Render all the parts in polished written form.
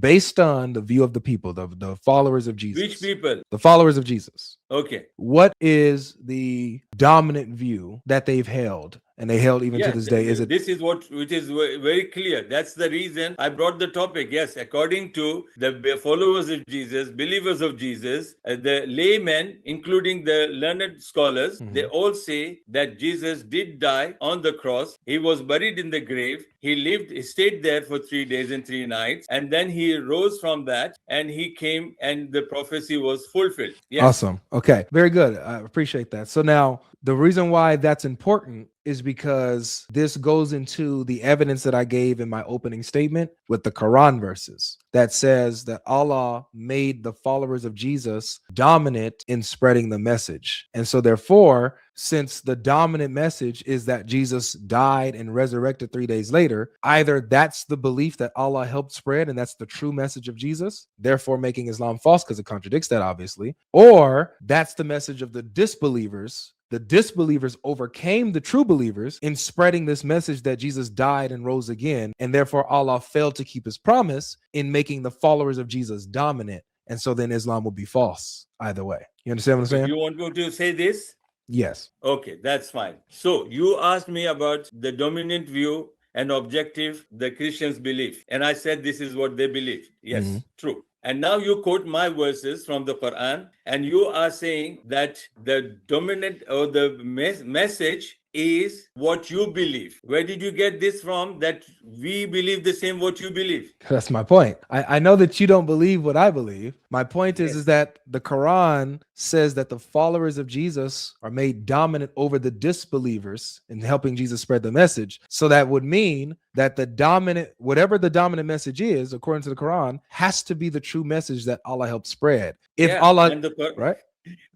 based on the view of the people, the followers of Jesus. Which people? The followers of Jesus. Okay. What is the dominant view that they've held? And they held even to this day. Is it? This is which is very clear. That's the reason I brought the topic. Yes, according to the followers of Jesus, believers of Jesus, the laymen, including the learned scholars, they all say that Jesus did die on the cross. He was buried in the grave. He stayed there for 3 days and 3 nights, and then he rose from that, and he came, and the prophecy was fulfilled. Yes. Awesome. Okay, very good. I appreciate that. So now, the reason why that's important is because this goes into the evidence that I gave in my opening statement with the Quran verses that says that Allah made the followers of Jesus dominant in spreading the message. And so therefore, since the dominant message is that Jesus died and resurrected 3 days later, either that's the belief that Allah helped spread and that's the true message of Jesus, therefore making Islam false because it contradicts that, obviously, or that's the message of the disbelievers. The disbelievers overcame the true believers in spreading this message that Jesus died and rose again, and therefore Allah failed to keep his promise in making the followers of Jesus dominant, and so then Islam will be false either way. You understand what I'm saying? You want me to say this? Yes. Okay, that's fine. So you asked me about the dominant view and objective the Christians believe, and I said this is what they believe. Yes, true. And now you quote my verses from the Quran, and you are saying that the dominant or the message is what you believe. Where did you get this from, that we believe the same what you believe? That's my point. I know that you don't believe what I believe. My point is that the Quran says that the followers of Jesus are made dominant over the disbelievers in helping Jesus spread the message. So that would mean that the dominant, whatever the dominant message is, according to the Quran, has to be the true message that Allah helped spread. If Allah, right?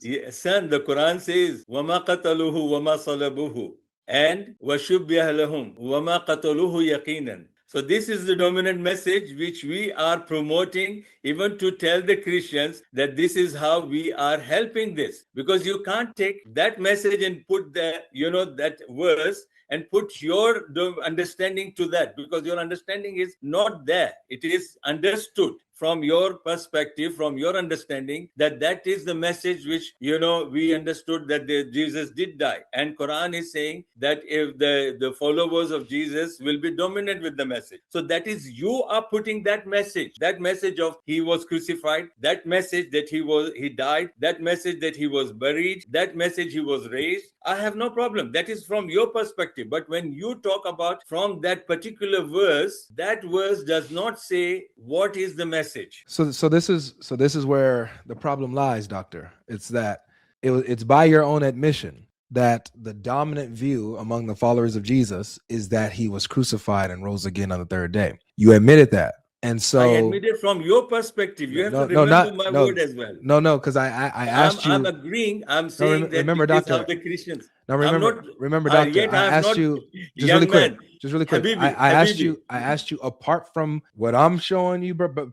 Yeah, son, the Quran says, وَمَا قَتَلُوهُ وَمَا صَلَبُوهُ and وَشُبِّهَ لَهُمْ وَمَا قَتَلُوهُ يَقِينًا. So this is the dominant message which we are promoting, even to tell the Christians that this is how we are helping this. Because you can't take that message and put the, that verse and put your understanding to that, because your understanding is not there. It is understood from your perspective, from your understanding, that is the message which, we understood that Jesus did die. And Quran is saying that if the followers of Jesus will be dominant with the message. So that is, you are putting that message of he was crucified, that message that he died, that message that he was buried, that message he was raised. I have no problem. That is from your perspective. But when you talk about from that particular verse, that verse does not say what is the message. So this is where the problem lies, Doctor. It's that it's by your own admission that the dominant view among the followers of Jesus is that he was crucified and rose again on the third day. You admitted that. And so I admit it from your perspective. You have to remember my word as well. No, because I asked you. I'm agreeing. I'm saying that remember, this is Doctor, how the Christians. Now remember, Doctor. I asked you just really quick. I asked you apart from what I'm showing you, but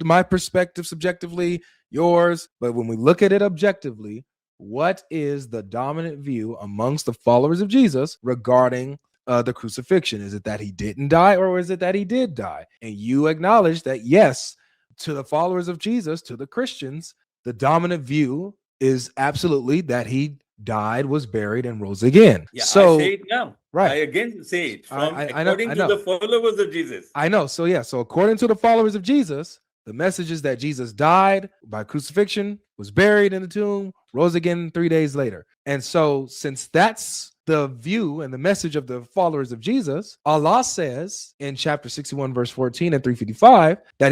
my perspective subjectively, yours. But when we look at it objectively, what is the dominant view amongst the followers of Jesus regarding the crucifixion? Is it that he didn't die, or is it that he did die? And you acknowledge that, yes, to the followers of Jesus, to the Christians, the dominant view is absolutely that he died, was buried, and rose again. Yeah, so I say it now. Right. I again say it according to the followers of Jesus. I know. So yeah. So according to the followers of Jesus, the message is that Jesus died by crucifixion, was buried in the tomb, rose again 3 days later. And so since that's the view and the message of the followers of Jesus, Allah says in chapter 61, verse 14 and 355, that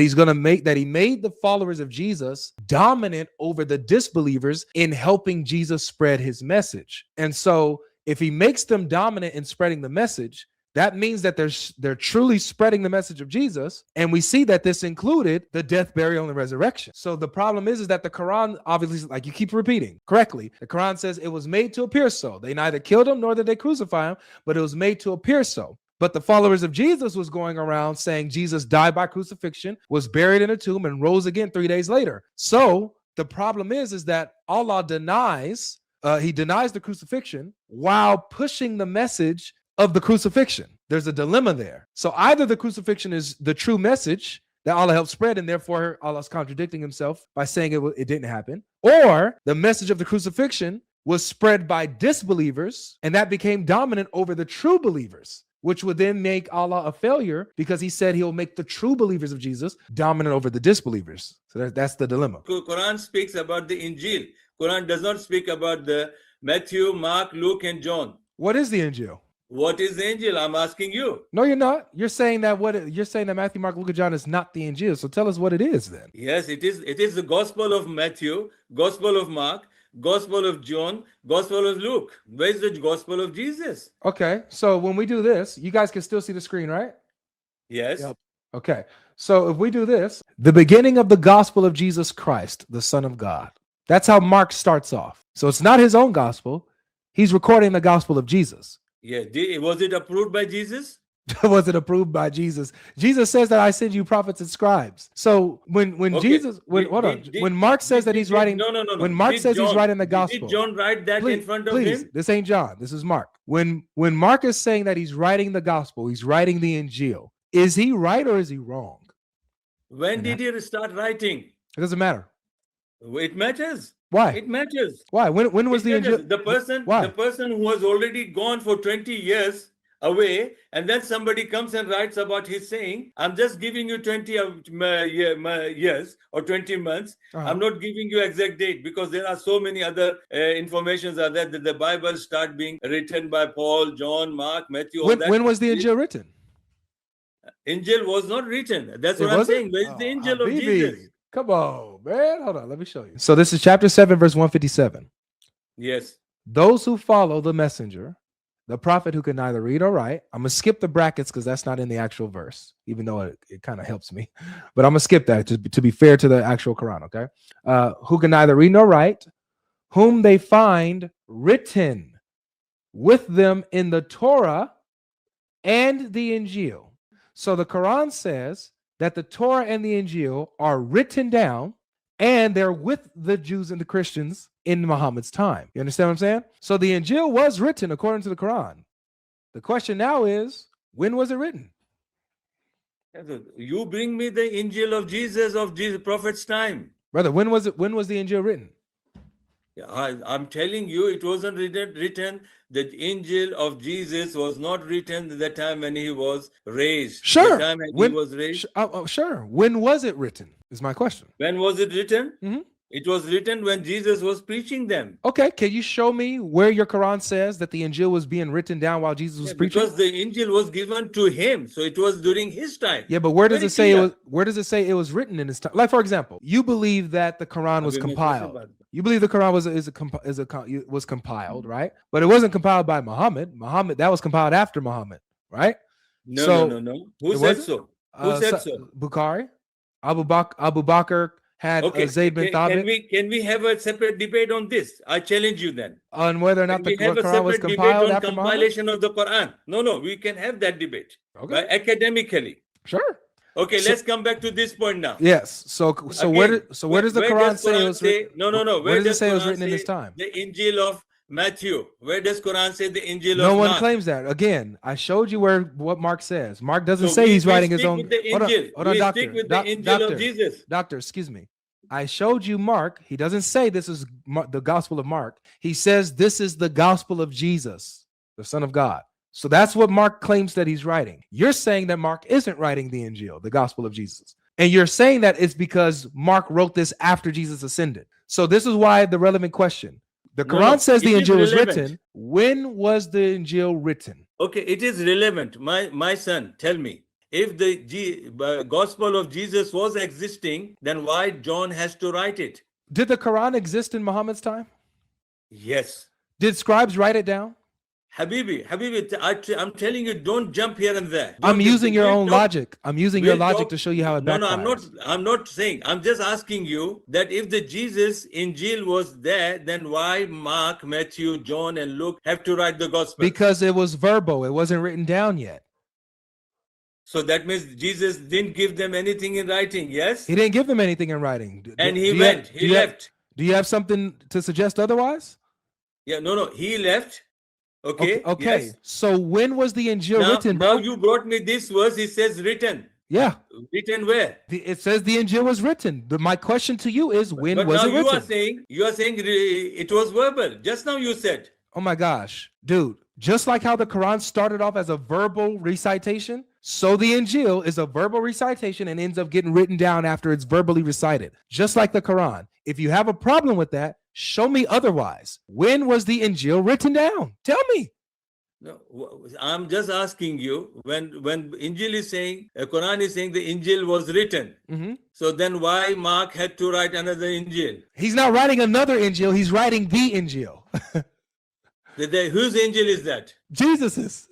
he made the followers of Jesus dominant over the disbelievers in helping Jesus spread his message. And so if he makes them dominant in spreading the message, that means that they're truly spreading the message of Jesus. And we see that this included the death, burial, and resurrection. So the problem is that the Quran, obviously, like you keep repeating correctly, the Quran says it was made to appear so. They neither killed him nor did they crucify him, but it was made to appear so. But the followers of Jesus was going around saying Jesus died by crucifixion, was buried in a tomb, and rose again 3 days later. So the problem is that Allah denies the crucifixion while pushing the message of the crucifixion. There's a dilemma there. So either the crucifixion is the true message that Allah helped spread, and therefore Allah's contradicting himself by saying it didn't happen. Or the message of the crucifixion was spread by disbelievers, and that became dominant over the true believers, which would then make Allah a failure because he said he'll make the true believers of Jesus dominant over the disbelievers. So that's the dilemma. Quran speaks about the Injil. Quran does not speak about the Matthew, Mark, Luke, and John. What is the Injil? What is the Injil? I'm asking you. No, you're not. You're saying that Matthew, Mark, Luke, and John is not the Injil. So tell us what it is then. Yes, it is. It is the Gospel of Matthew, Gospel of Mark, Gospel of John, Gospel of Luke. Where is the Gospel of Jesus? Okay, so when we do this, you guys can still see the screen, right? Yes. Yep. Okay, so if we do this, the beginning of the gospel of Jesus Christ, the Son of God. That's how Mark starts off. So it's not his own gospel. He's recording the gospel of Jesus. Yeah. Was it approved by Jesus? Was it approved by Jesus? Jesus says that I send you prophets and scribes. So when Mark says that he's writing, when Mark says he's writing the gospel, did John write that in front of him? This ain't John. This is Mark. When Mark is saying that he's writing the gospel, he's writing the Injil. Is he right or is he wrong? When did he start writing? It doesn't matter. It matters. Why? It matters. Why? When was the Injil? The person who was already gone for 20 years away, and then somebody comes and writes about his saying, I'm just giving you 20 years or 20 months. I'm not giving you exact date because there are so many other informations are there that the Bible start being written by Paul, John, Mark, Matthew. When was the Injil written? Injil was not written. That's what I'm saying. Where is the Injil of Jesus? Come on, man. Hold on. Let me show you. So this is chapter 7, verse 157. Yes. Those who follow the messenger, the prophet who can neither read or write. I'm going to skip the brackets because that's not in the actual verse, even though it kind of helps me. But I'm going to skip that to be fair to the actual Quran, okay? Who can neither read nor write, whom they find written with them in the Torah and the Injil. So the Quran says that the Torah and the Injil are written down and they're with the Jews and the Christians in Muhammad's time. You understand what I'm saying? So the Injil was written according to the Quran. The question now is, when was it written? You bring me the Injil of Jesus Prophet's time. Brother, when was the Injil written? I'm telling you, it wasn't written. The Injil of Jesus was not written at the time when he was raised. Sure. The time when he was raised. Sure. When was it written? Is my question. When was it written? Mm-hmm. It was written when Jesus was preaching them. Okay, can you show me where your Quran says that the Injil was being written down while Jesus was preaching? Because the Injil was given to him, so it was during his time. Yeah, but where does it say it was written in his time? Like, for example, you believe that the Quran was compiled. You believe the Quran was compiled, right? But it wasn't compiled by Muhammad. That was compiled after Muhammad, right? No. Who said so? Who said so? Bukhari, Abu Bakr had Zayd bin Thabit. Can we have a separate debate on this? I challenge you then. On whether or not the Quran was compiled after Muhammad? Compilation of the Quran. No, we can have that debate. Okay. Academically. Sure. Okay, let's come back to this point now. Yes. So where does the Quran say it was written? No. Where does it say it was written in this time? The Injil of Matthew. Where does Quran say the Injil of No one Mark? claims that. Again, I showed you what Mark says. Mark doesn't say he's writing his own. Hold on, doctor. Stick with the Injil of Jesus. Doctor, excuse me. I showed you Mark. He doesn't say this is the gospel of Mark. He says this is the gospel of Jesus, the Son of God. So that's what Mark claims that he's writing. You're saying that Mark isn't writing the Injil, the gospel of Jesus. And you're saying that it's because Mark wrote this after Jesus ascended. So this is why the relevant question. The Quran says the Injil was written. When was the Injil written? Okay, it is relevant. My son, tell me. If the gospel of Jesus was existing, then why John has to write it? Did the Quran exist in Muhammad's time? Yes. Did scribes write it down? Habibi, I'm telling you, don't jump here and there. I'm using your own logic. I'm using your logic to show you how it backfires. No, I'm not saying. I'm just asking you that if the Jesus Injil was there, then why Mark, Matthew, John, and Luke have to write the gospel? Because it was verbal. It wasn't written down yet. So that means Jesus didn't give them anything in writing, yes? He didn't give them anything in writing. And he left. Do you have something to suggest otherwise? Yeah, no, he left. Okay. Okay. Yes. So when was the Injil written? Now you brought me this verse, it says written. Yeah. Written where? It says the Injil was written. My question to you is, when But was now it written? you are saying it was verbal. Just now you said. Oh my gosh, dude. Just like how the Quran started off as a verbal recitation, so the Injil is a verbal recitation and ends up getting written down after it's verbally recited. Just like the Quran. If you have a problem with that, show me otherwise. When was the Injil written down? Tell me. No, I'm just asking you, when Injil is saying, Quran is saying the Injil was written. So then why Mark had to write another Injil? He's not writing another Injil. He's writing the Injil. Whose Injil is that? Jesus's.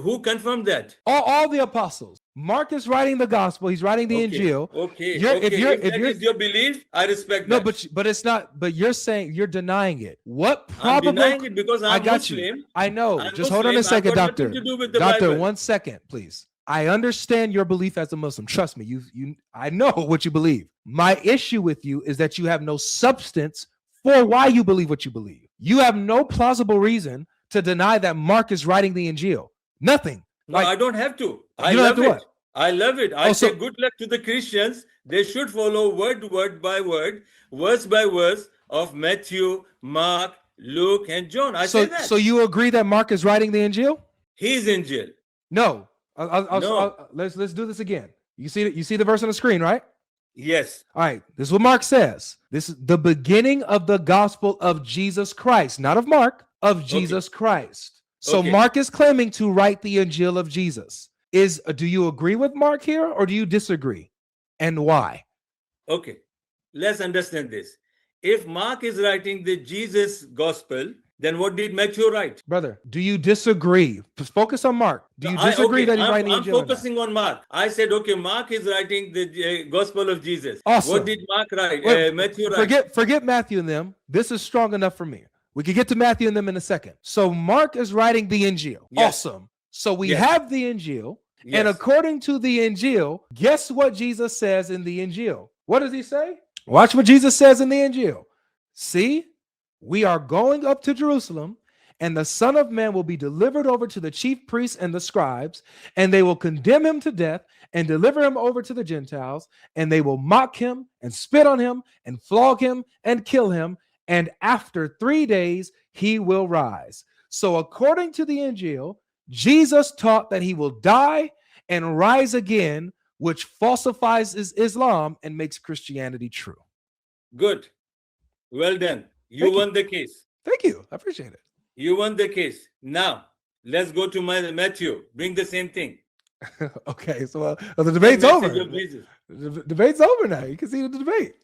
Who confirmed that? All the apostles. Mark is writing the gospel. He's writing the Injil. Okay. If that is your belief, I respect no, that. but it's not. But you're saying you're denying it. What I'm probable? denying it because I I'm got Muslim. you. I know. I'm Just hold on a Muslim. second, I've got doctor. nothing to do with the Doctor, Bible. 1 second, please. I understand your belief as a Muslim. Trust me. I know what you believe. My issue with you is that you have no substance for why you believe what you believe. You have no plausible reason to deny that Mark is writing the Injil. Nothing. No, I don't have to. I You don't have love to it. what? I love it. I Oh, say so- good luck to the Christians. They should follow word by word, verse by verse of Matthew, Mark, Luke, and John. I say that. So you agree that Mark is writing the Injil? He's in jail. No. No. Let's do this again. You see the verse on the screen, right? Yes. All right. This is what Mark says. This is the beginning of the gospel of Jesus Christ, not of Mark, of Jesus Christ. So Okay. Mark is claiming to write the Injil of Jesus. Do you agree with Mark here or do you disagree? And why? Okay. Let's understand this. If Mark is writing the Jesus gospel, then what did Matthew write? Brother, do you disagree? Focus on Mark. Do you disagree that he's writing the I'm Injil? or not? focusing on Mark. I said, okay, Mark is writing the gospel of Jesus. Awesome. What did Mark write? Wait, Matthew write? Forget Matthew and them. This is strong enough for me. We could get to Matthew and them in a second. So Mark is writing the Injil. Yes. Awesome. So we Yes. have the Injil. Yes. And according to the Injil, guess what Jesus says in the Injil? What does he say? Watch what Jesus says in the Injil. See, we are going up to Jerusalem, and the Son of Man will be delivered over to the chief priests and the scribes, and they will condemn him to death and deliver him over to the Gentiles, and they will mock him and spit on him and flog him and kill him, and after 3 days he will rise. So according to the Injil, Jesus taught that he will die and rise again, which falsifies Islam and makes Christianity true. Good. Well done. You Thank you. won the case. Thank you. I appreciate it. You won the case. Now, let's go to Matthew. Bring the same thing. Okay, so the debate's over. Message of Jesus. The debate's over now. You can see the debate.